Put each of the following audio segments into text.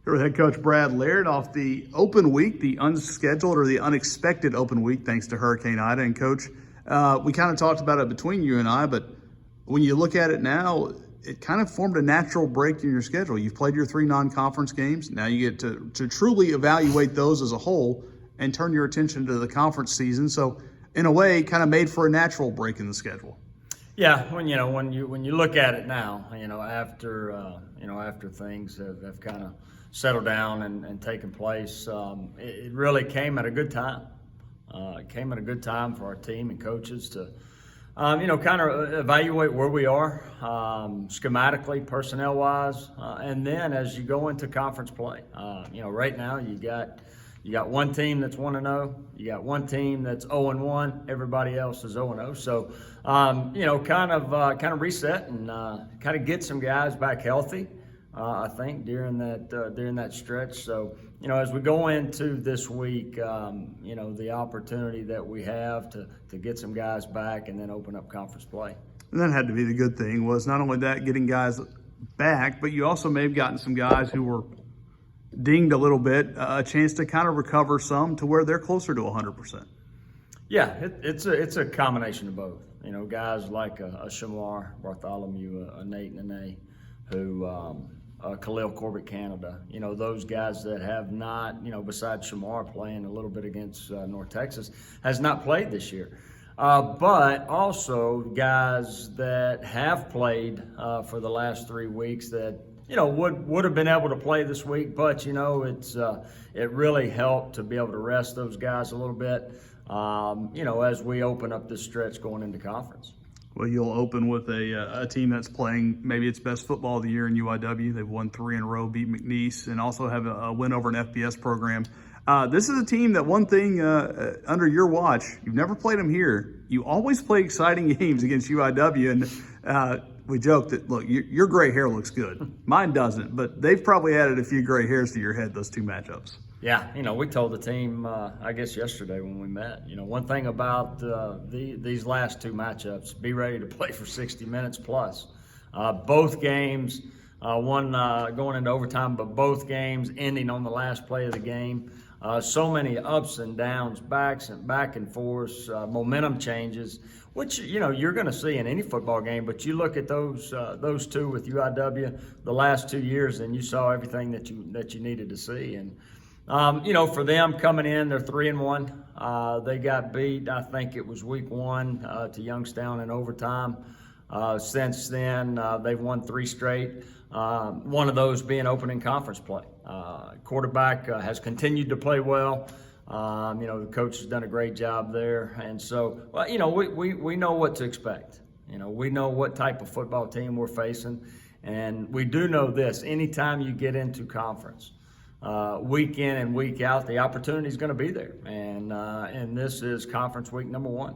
Here with head coach Brad Laird off the open week, the unscheduled or the unexpected open week, thanks to Hurricane Ida. And coach, we kind of talked about it between you and I, but when you look at it now, it kind of formed a natural break in your schedule. You've played your 3 non-conference games. Now you get to truly evaluate those as a whole and turn your attention to the conference season. So in a way, kind of made for a natural break in the schedule. Yeah, when you look at it now, after things have kind of settled down and taken place, it really came at a good time. It came at a good time for our team and coaches to, kind of evaluate where we are, schematically, personnel-wise, and then as you go into conference play. Right now you got one team that's 1-0. You got one team that's 0-1. Everybody else is 0-0. So, kind of reset and kind of get some guys back healthy. I think during that stretch. So, as we go into this week, the opportunity that we have to get some guys back and then open up conference play. And that had to be the good thing, was not only that, getting guys back, but you also may have gotten some guys who were dinged a little bit, a chance to kind of recover some to where they're closer to 100%. Yeah, it's a combination of both. Guys like a Shamar Bartholomew, a Nate Nene, who Khalil Corbett Canada. Those guys that have not, besides Shamar playing a little bit against North Texas, has not played this year. But also guys that have played for the last 3 weeks that would have been able to play this week, but it really helped to be able to rest those guys a little bit, as we open up this stretch going into conference. Well, you'll open with a team that's playing maybe its best football of the year in UIW. They've won 3 in a row, beat McNeese, and also have a win over an FBS program. This is a team that, one thing under your watch, you've never played them here. You always play exciting games against UIW, and we joke that, look, your gray hair looks good. Mine doesn't, but they've probably added a few gray hairs to your head, those 2 matchups. Yeah, we told the team, I guess yesterday when we met, one thing about these last 2 matchups, be ready to play for 60 minutes plus. Both games, one going into overtime, but both games ending on the last play of the game. So many ups and downs, back and forth, momentum changes, which you're going to see in any football game. But you look at those 2 with UIW the last 2 years, and you saw everything that you needed to see. And for them coming in, they're 3-1. They got beat, I think it was week 1 to Youngstown in overtime. Since then, they've won 3 straight. One of those being opening conference play. Quarterback has continued to play well. The coach has done a great job there. And so, we know what to expect. We know what type of football team we're facing. And we do know this, anytime you get into conference, week in and week out, the opportunity is going to be there. And this is conference week number 1.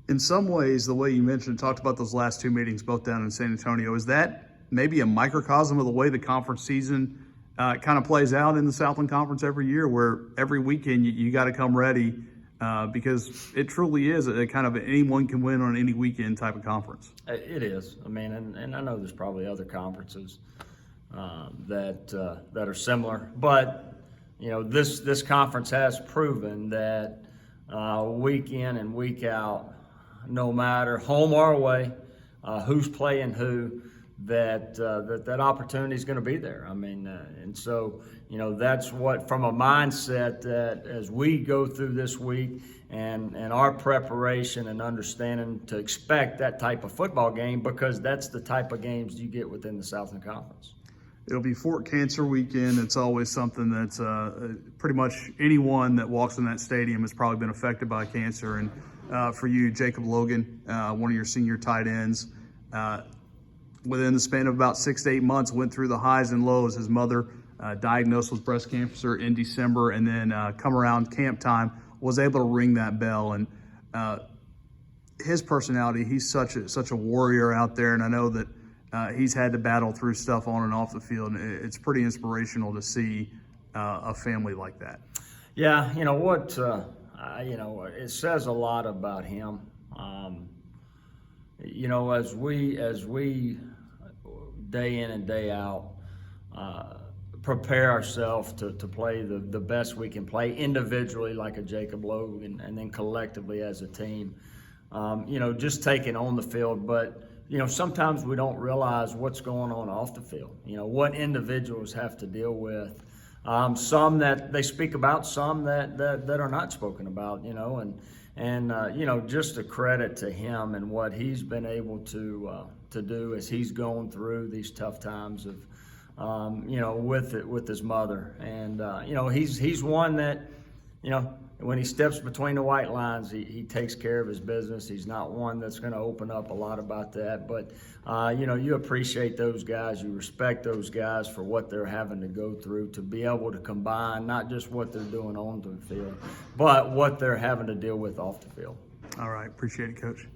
In some ways, the way you mentioned, talked about those last 2 meetings, both down in San Antonio, is that maybe a microcosm of the way the conference season kind of plays out in the Southland Conference every year, where every weekend you got to come ready because it truly is a kind of anyone can win on any weekend type of conference. It is. I mean, and I know there's probably other conferences that are similar, but this conference has proven that week in and week out, no matter home or away, who's playing who, that opportunity is going to be there. I mean, and so that's what, from a mindset that as we go through this week and our preparation and understanding to expect that type of football game, because that's the type of games you get within the Southland Conference. It'll be Fort Cancer weekend. It's always something that's pretty much anyone that walks in that stadium has probably been affected by cancer. And for you, Jacob Logan, one of your senior tight ends, within the span of about 6 to 8 months, went through the highs and lows. His mother diagnosed with breast cancer in December, and then come around camp time, was able to ring that bell. And his personality, he's such a warrior out there, and I know that he's had to battle through stuff on and off the field. And it's pretty inspirational to see a family like that. Yeah, it says a lot about him. As we day in and day out prepare ourselves to play the best we can play individually, like a Jacob Logan, and then collectively as a team. Just taking on the field, but sometimes we don't realize what's going on off the field. What individuals have to deal with. Some that they speak about, some that are not spoken about. Just a credit to him and what he's been able to do as he's gone through these tough times of, with his mother. And he's one that, when he steps between the white lines, he takes care of his business. He's not one that's going to open up a lot about that. But, you appreciate those guys. You respect those guys for what they're having to go through to be able to combine not just what they're doing on the field, but what they're having to deal with off the field. All right. Appreciate it, Coach.